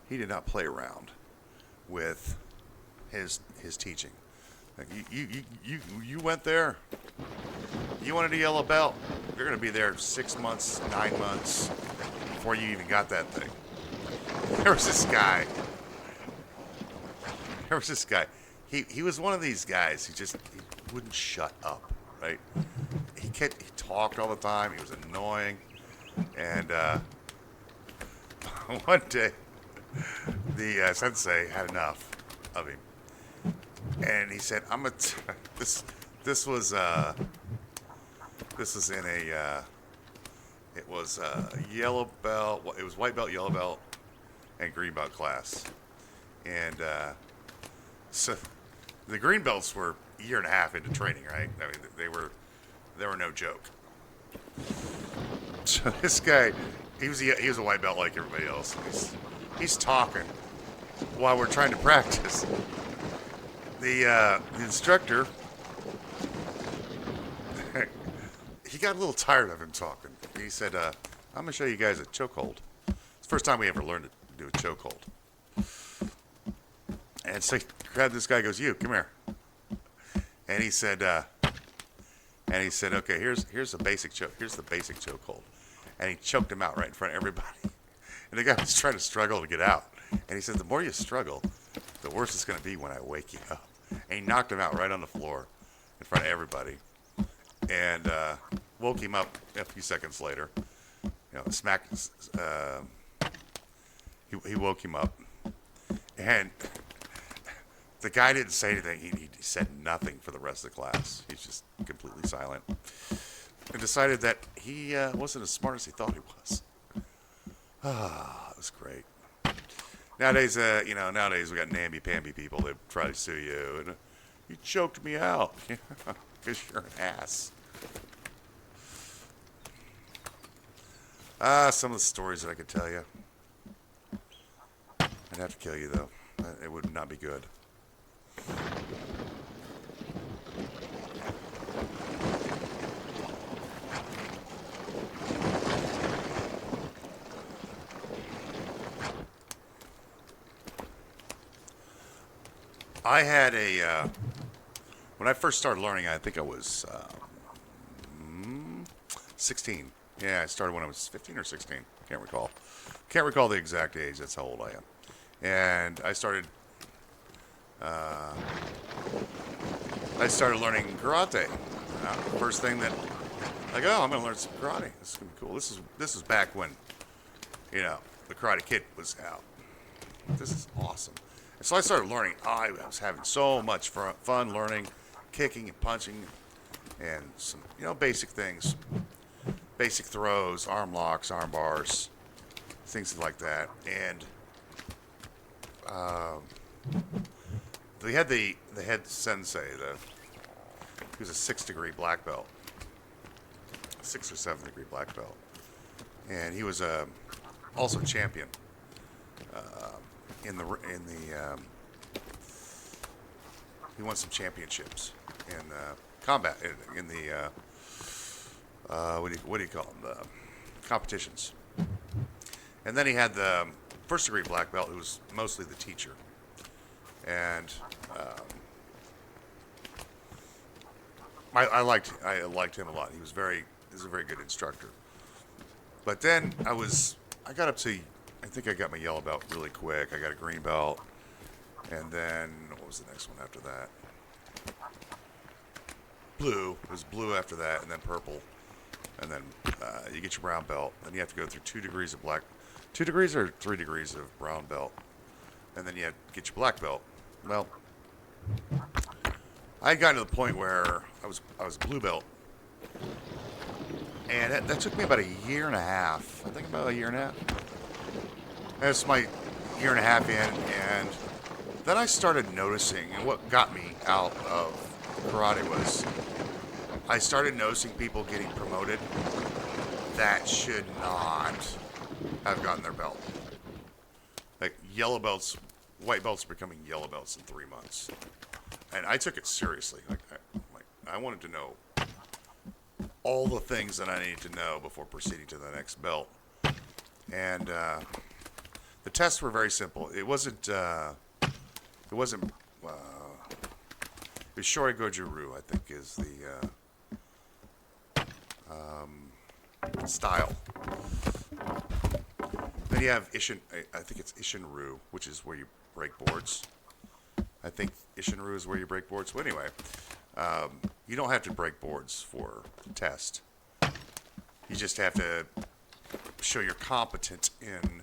Speaker 1: He did not play around with his teaching. Like you went there. You wanted a yellow belt. You're going to be there 6 months, 9 months before you even got that thing. There was this guy. He was one of these guys. He wouldn't shut up, right? He talked all the time. He was annoying. And one day, the sensei had enough of him, and he said, This was in a. It was yellow belt. It was white belt, yellow belt, and green belt class, and so The green belts were a year and a half into training, right? I mean, they were no joke. So this guy, he was a white belt like everybody else. He's talking while we're trying to practice. The instructor, he got a little tired of him talking. He said, "I'm gonna show you guys a chokehold." It's the first time we ever learned to do a chokehold. And so he grabbed this guy, goes, "You, come here." And he said, "Okay, here's the basic choke. Here's the basic chokehold." And he choked him out right in front of everybody. And the guy was trying to struggle to get out. And he said, "The more you struggle, the worse it's going to be when I wake you up." And he knocked him out right on the floor in front of everybody. And woke him up a few seconds later. You know, he woke him up. And the guy didn't say anything. He said nothing for the rest of the class. He's just completely silent. And decided that he wasn't as smart as he thought he was. It was great. Nowadays, nowadays we got namby-pamby people that try to sue you. And you choked me out. Because you're an ass. Some of the stories that I could tell you. I'd have to kill you, though. It would not be good. I had when I first started learning, I think I was 16. Yeah, I started when I was 15 or 16. Can't recall. Can't recall the exact age. That's how old I am. And I started learning karate. First thing that, like, oh, I'm gonna learn some karate. This is gonna be cool. This is back when, the Karate Kid was out. This is awesome. And so I started learning. I was having so much fun learning, kicking and punching, and some basic things, basic throws, arm locks, arm bars, things like that. And they had the head sensei. He was a 6th-degree black belt, 6th or 7th-degree black belt, and he was also champion he won some championships in combat in the what do you call them, the competitions. And then he had the 1st-degree black belt, who was mostly the teacher. And I liked him a lot. He was a very good instructor. But then I got up to, I think I got my yellow belt really quick. I got a green belt. And then, what was the next one after that? Blue. It was blue after that, and then purple. And then you get your brown belt. Then you have to go through 2 degrees of 2 degrees or 3 degrees of brown belt. And then you have to get your black belt. Well, I had gotten to the point where I was blue belt. And that took me about a year and a half. I think about a year and a half. That's my year and a half in, and then I started noticing, and what got me out of karate was I started noticing people getting promoted that should not have gotten their belt. Like yellow belts, white belts becoming yellow belts in 3 months. And I took it seriously. I wanted to know all the things that I needed to know before proceeding to the next belt. And the tests were very simple. It was Shori Goju-Ryu, I think, is the style. Then you have I think it's Isshin-Ryu, which is where you break boards. I think Isshin-Ryu is where you break boards. So anyway, you don't have to break boards for the test. You just have to show you're competent in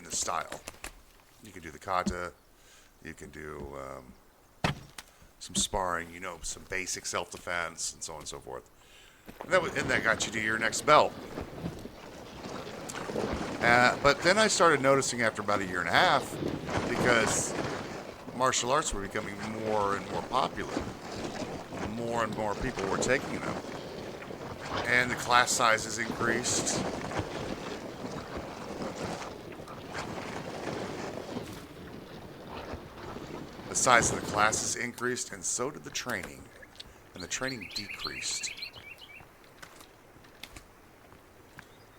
Speaker 1: the style. You can do the kata. You can do some sparring. Some basic self-defense and so on and so forth. And that got you to your next belt. But then I started noticing after about a year and a half because martial arts were becoming more and more popular. More and more people were taking them. And the class sizes increased. The size of the classes increased, and so did the training. And the training decreased.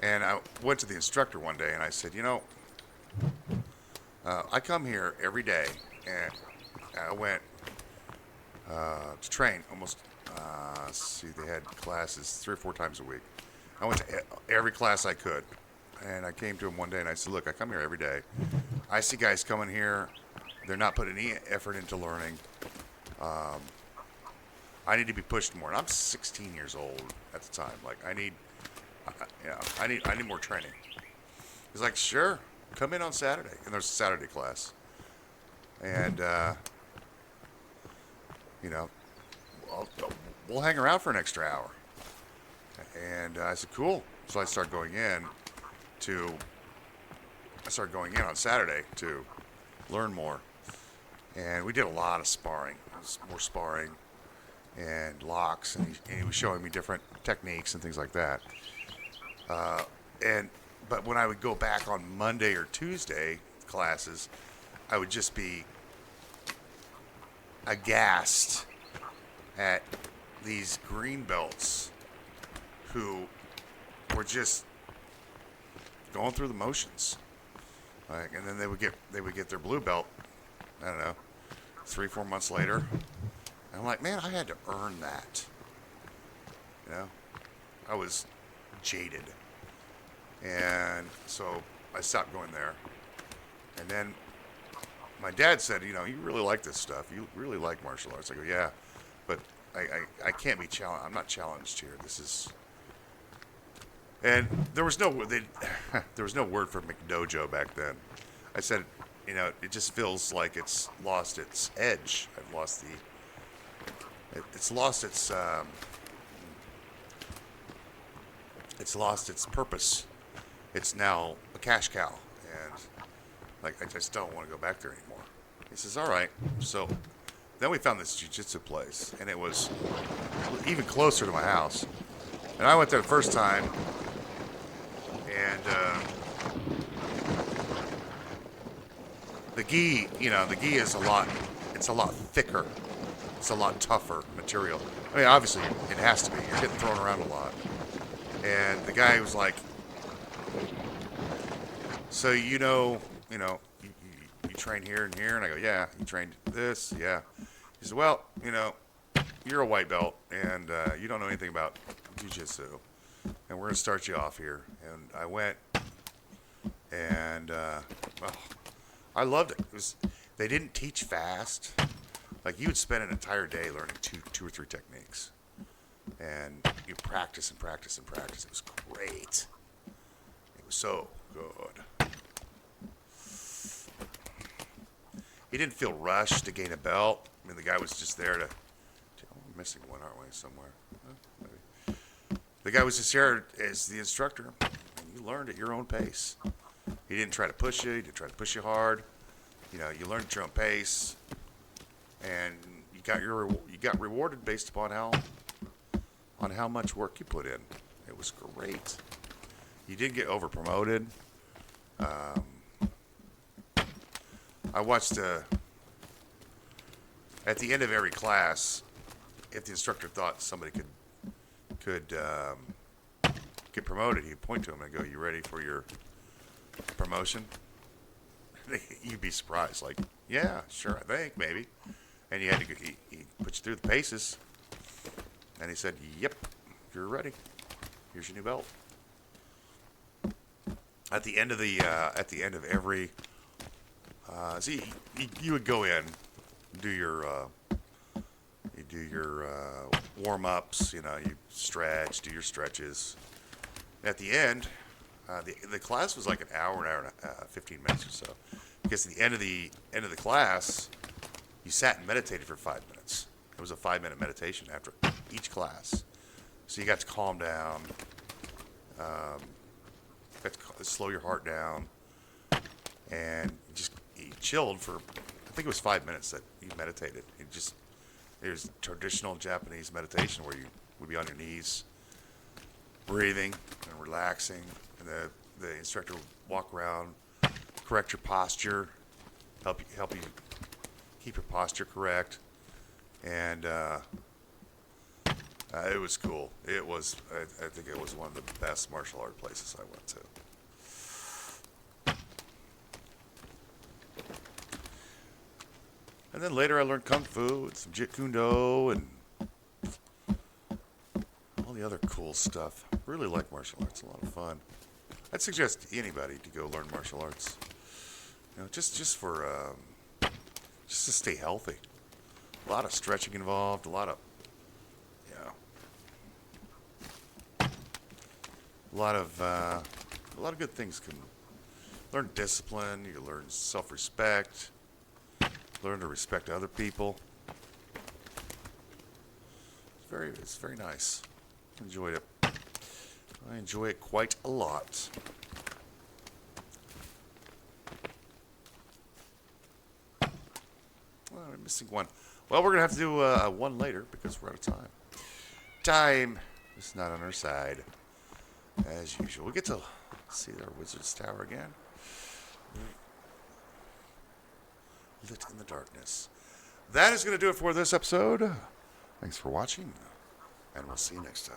Speaker 1: And I went to the instructor one day and I said, I come here every day, and I went to train almost, they had classes 3 or 4 times a week. I went to every class I could. And I came to him one day and I said, look, I come here every day. I see guys coming here. They're not putting any effort into learning. I need to be pushed more. And I'm 16 years old at the time. Like, I need more training. He's like, sure, come in on Saturday. And there's a Saturday class. And, we'll hang around for an extra hour. And I said, cool. So I started going in on Saturday to learn more. And we did a lot of sparring. More sparring and locks. And he was showing me different techniques and things like that. But when I would go back on Monday or Tuesday classes, I would just be aghast at these green belts who were just going through the motions. Like, and then they would get their blue belt, I don't know, 3-4 months later. And I'm like, man, I had to earn that. I was jaded. And so I stopped going there. And then my dad said, you really like this stuff. You really like martial arts. I go, yeah, but I can't be challenged. I'm not challenged here. This is... And there was no word for McDojo back then. I said, it just feels like it's lost its edge. It's lost its purpose. It's now a cash cow, and I just don't want to go back there anymore. He says, all right. So then we found this jiu-jitsu place, and it was even closer to my house. And I went there the first time, and the gi is a lot thicker. It's a lot tougher material. I mean, obviously, it has to be. You're getting thrown around a lot. And the guy was like, so you train here and here? And I go, yeah. You trained this? Yeah. He said, well, you're a white belt, and you don't know anything about jiu-jitsu. And we're going to start you off here. And I went, and I loved it. They didn't teach fast. Like, you would spend an entire day learning two or three techniques. And you practice and practice and practice. It was great. It was so good. He didn't feel rushed to gain a belt. I mean, the guy was just there to... we're missing one, aren't we, somewhere? Maybe. The guy was just there as the instructor, and you learned at your own pace. He didn't try to push you. He didn't try to push you hard. You learned at your own pace, and you got rewarded based upon how much work you put in. It was great. You didn't get over promoted. I watched at the end of every class, if the instructor thought somebody could get promoted, he'd point to him and go, "You ready for your promotion?" You'd be surprised, like, "Yeah, sure, I think maybe." And he put you through the paces, and he said, "Yep, you're ready. Here's your new belt." At the end of every you would go in, do your warm ups, you stretch, do your stretches. At the end, the class was like an hour and 15 minutes or so, because at the end of the class, you sat and meditated for 5 minutes. It was a 5-minute meditation after each class, so you got to calm down, got to slow your heart down, and you chilled for, I think it was 5 minutes that he meditated. It was traditional Japanese meditation where you would be on your knees, breathing and relaxing, and the instructor would walk around, correct your posture, help you keep your posture correct, and it was cool. It was, I think it was one of the best martial art places I went to. And then later I learned Kung Fu and some Jeet Kune Do and all the other cool stuff. Really like martial arts, a lot of fun. I'd suggest anybody to go learn martial arts. You know, just for, just to stay healthy. A lot of stretching involved, a lot of, you know, a lot of good things. Can learn discipline, you learn self-respect, learn to respect other people. It's very nice. Enjoyed it. I enjoy it quite a lot. Well, I'm missing one. Well, we're going to have to do one later because we're out of time. Time is not on our side, as usual. We get to see our Wizard's Tower again. Lit in the darkness. That is going to do it for this episode. Thanks for watching, and we'll see you next time.